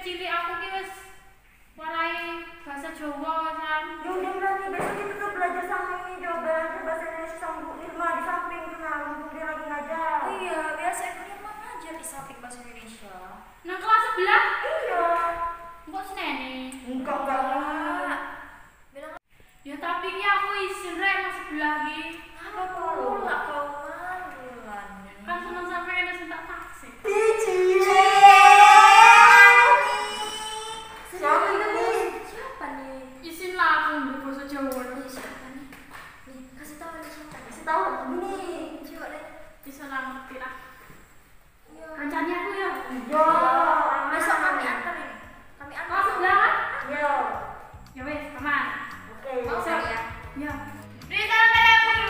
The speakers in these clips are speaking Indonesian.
cilik aku ki wis warai bahasa Jawa kan. Ya udah berarti besok kita tuh belajar sama ini, coba belajar bahasa Indonesia sama Bu Irma di samping kenal, mumpung dia lagi ngajar. Iya, biasa Ibu Irma ngajar di samping bahasa Indonesia. Nang kelas sebelah? Iya. Kok seneni? Enggak. Bilang Ya tapi ki aku isin rek nang sebelah ki. apa pula kau bulan? Kan seneng sampe ada sing tak taksi. Siapa itu nih? Siapa nih? Isin lah aku di bahasa Jawa. Nih, siapa nih? Nih, kasih tahu nih siapa nih. Kasih tahu nih. Coba deh. Bisa lah ngerti lah. Iya. Rencananya aku ya. Yo. Besok kami anterin. Kami Kelas anterin. sebelah kan? Yo. Ya wes, aman. Oke. Mau Siap. ya? Ya. Berita pada guru.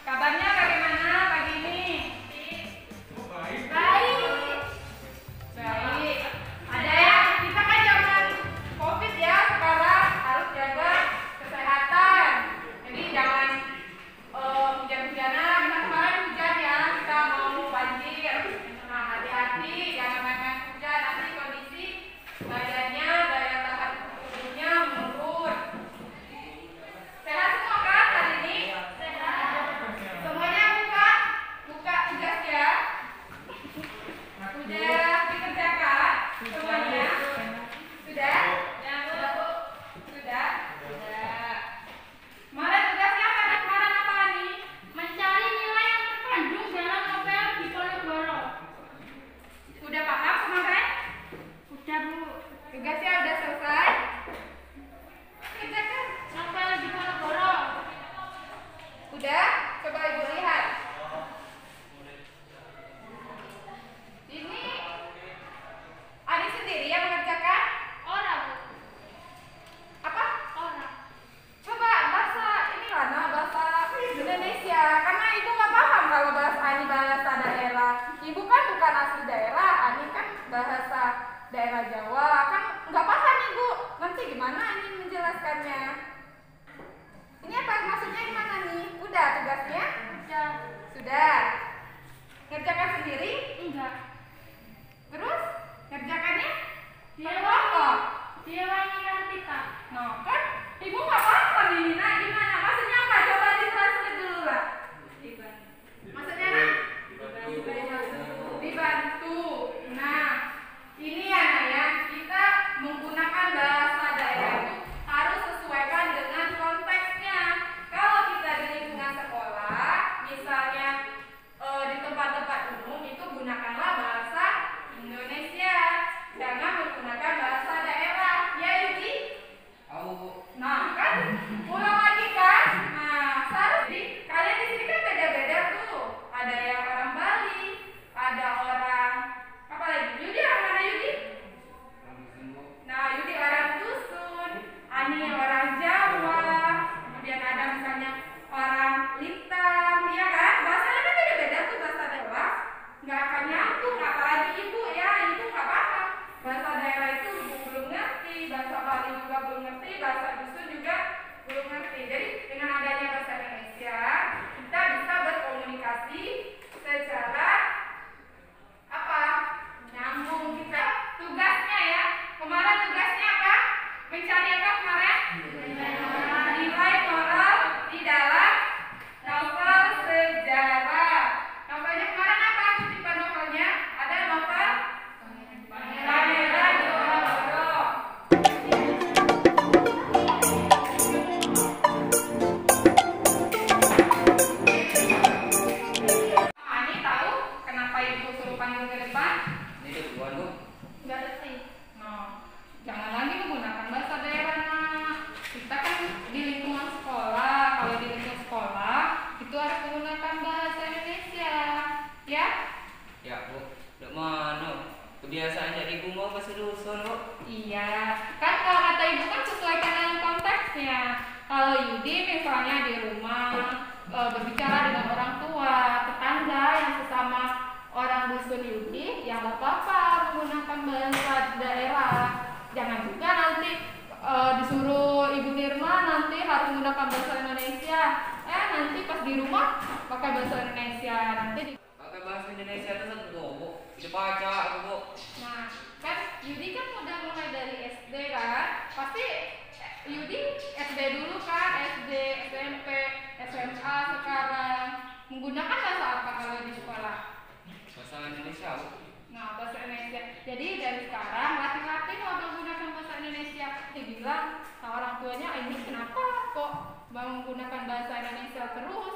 Kabarnya bagaimana pagi ini? Baik. Baik. Ada ya? Kita kan zaman COVID ya, sekarang harus jaga kesehatan. Jadi jangan hujan-hujanan. Kita kemarin hujan ya, kita mau banjir. Nah, hati-hati, jangan main-main hujan. Nanti kondisi badannya, daya tahan tubuhnya menurun. Sehat semua kan hari ini? Sehat. Semuanya buka tugas ya. Sudah dikerjakan semuanya? Sudah? Sudah? Sudah. Kemarin tugasnya pada kemarin apa nih? Mencari nilai yang terkandung dalam novel Diponegoro. Udah paham kemarin? Udah Bu. Tugasnya udah selesai? Kerjakan novel Diponegoro. Udah? Coba Ibu lihat. Ini adik sendiri yang mengerjakan? Orang. Apa? Orang. Coba bahasa ini mana bahasa Indonesia. Karena ibu nggak paham kalau bahasa Ani bahasa daerah. Ibu kan bukan asli daerah, Ani kan bahasa daerah Jawa. Kan nggak paham ibu. Nanti gimana Ani menjelaskannya? Ini apa maksudnya gimana nih? Udah tugasnya? Udah. Sudah. Ngerjakan sendiri? Enggak. Terus ngerjakannya? Dia kelompok. Dia wanita kita. Nah, kan ibu nggak paham ini. Nah, gimana? Maksudnya apa? Coba ditranslate dulu lah. Maksudnya nak? Dibantu. Nah, ini ya Nak ya. Kita menggunakan bahasa daerah itu harus sesuaikan dengan konteksnya. Kalau kita di lingkungan sekolah, misalnya di tempat-tempat umum itu gunakanlah bahasa Indonesia, jangan menggunakan bahasa daerah. Ya Yudi? Nah kan, ulang lagi kan? Nah, jadi kalian di sini kan beda-beda tuh. Ada yang orang Bali, ada orang apa lagi? Yudi orang mana Yudi? Nah, Yudi orang dusun, Ani orang Jawa, kemudian ada misalnya orang Litang, ya kan? Bahasanya kan beda-beda tuh bahasa daerah, nggak akan nyambung. Apalagi ibu ya, ibu nggak paham. Bahasa daerah itu ibu belum ngerti, bahasa Bali juga belum ngerti, bahasa dusun juga belum ngerti. Jadi dengan adanya bahasa Indonesia, kita bisa berkomunikasi secara apa? Nyambung. Kita tugasnya ya. Kemarin tugasnya apa? Mencari apa kemarin? Nilai moral di dalam novel sejarah. Novelnya kemarin apa? Kutipan novelnya ada novel Pangeran Diponegoro. Ani tahu kenapa ibu suruh panggil ke depan? Nggak ngerti. No. Jangan lagi menggunakan bahasa daerah nak. Kita kan di lingkungan sekolah. Kalau di lingkungan sekolah itu harus menggunakan bahasa Indonesia, ya? Ya Bu, udah mana? Kebiasaan jadi ibu mau bahasa dusun Bu. Iya. Kan kalau kata ibu kan sesuaikan dengan konteksnya. Kalau Yudi misalnya di rumah berbicara dengan orang tua, menggunakan bahasa Indonesia, nanti pas di rumah pakai bahasa Indonesia, nanti di Pakai bahasa Indonesia itu satu Bu. Itu baca aku Bu. Nah, kan Yudi kan udah mulai dari SD kan, pasti Yudi SD dulu kan, SD, SMP, SMA sekarang menggunakan bahasa apa kalau di sekolah? Bahasa Indonesia Bu. Nah, bahasa Indonesia. Jadi dari sekarang latih-latih mau menggunakan bahasa Indonesia. Dibilang sama orang tuanya, ini kenapa kok mau menggunakan bahasa Indonesia terus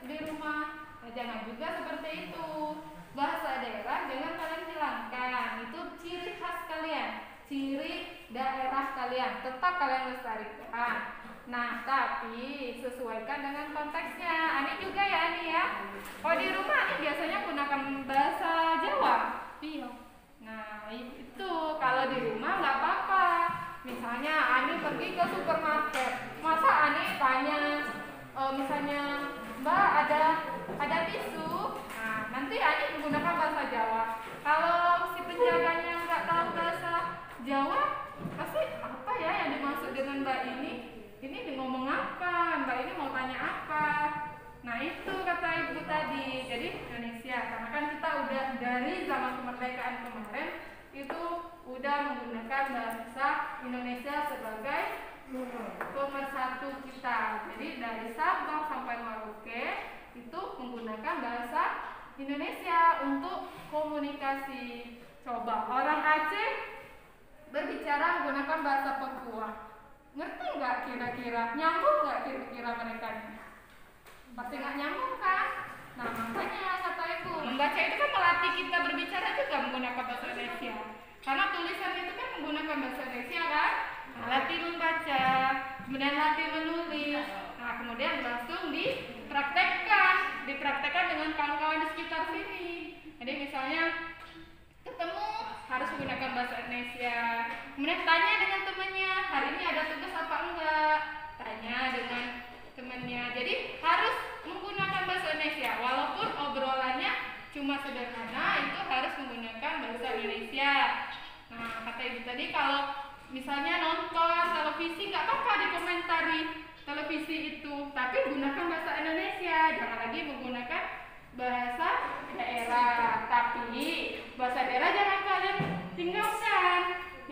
di rumah? Nah, jangan juga seperti itu. Bahasa daerah jangan kalian hilangkan. Itu ciri khas kalian, ciri daerah kalian. Tetap kalian lestarikan. Nah, tapi sesuaikan dengan konteksnya. Ani juga ya, Ani ya. Kalau di rumah Ani biasanya gunakan bahasa Jawa. Iya. Nah, itu kalau di rumah nggak apa-apa. Misalnya Ani pergi ke supermarket, masa Ani tanya, misalnya Mbak ada tisu? Nah, nanti Ani menggunakan bahasa Jawa. Kalau si penjaganya nggak tahu bahasa Jawa, pasti apa ya yang dimaksud dengan Mbak ini? Ini ngomong apa? Mbak ini mau tanya apa? Nah, itu kata ibu tadi. Jadi Indonesia, karena kan kita udah dari zaman kemerdekaan kemarin itu udah menggunakan bahasa Indonesia sebagai pemersatu kita. Jadi dari Sabang sampai Merauke itu menggunakan bahasa Indonesia untuk komunikasi. Coba orang Aceh berbicara menggunakan bahasa Papua. Ngerti nggak kira-kira? Nyambung nggak kira-kira mereka? Pasti nggak nyambung kan? Nah, makanya kata ibu, membaca itu kan melatih kita berbicara juga menggunakan bahasa Indonesia. Karena tulisan itu kan menggunakan bahasa Indonesia kan? Nah, latih membaca, kemudian latih menulis. Nah, kemudian langsung dipraktekkan dengan kawan-kawan di sekitar sini. Jadi misalnya ketemu harus menggunakan bahasa Indonesia. Kemudian tanya dengan temannya, hari ini ada tugas apa enggak? Tanya dengan temannya. Jadi harus menggunakan bahasa Indonesia. Walaupun obrolannya cuma sederhana, itu harus menggunakan bahasa Indonesia. Nah, kata ibu tadi kalau misalnya nonton televisi nggak apa-apa dikomentari televisi itu, tapi gunakan bahasa Indonesia. Jangan lagi menggunakan bahasa daerah. Tapi bahasa daerah jangan kalian tinggalkan,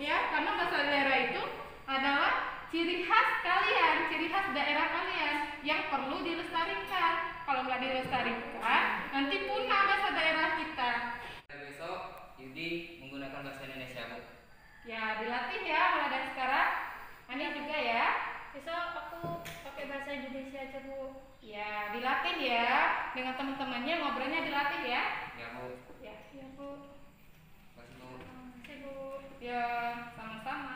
ya, karena bahasa daerah itu adalah ciri khas kalian, ciri khas daerah kalian yang perlu dilestarikan. Kalau nggak dilestarikan, nanti punah bahasa daerah kita. Besok Yudi menggunakan bahasa Indonesia Bu. Ya, dilatih ya mulai dari sekarang. Ani juga ya. Besok aku pakai bahasa Indonesia aja Bu. Ya, dilatih ya. Dengan teman-temannya ngobrolnya dilatih ya. Ya Bu. Ya, Bu. Kasih Bu. Terima kasih Bu. Ya, sama-sama.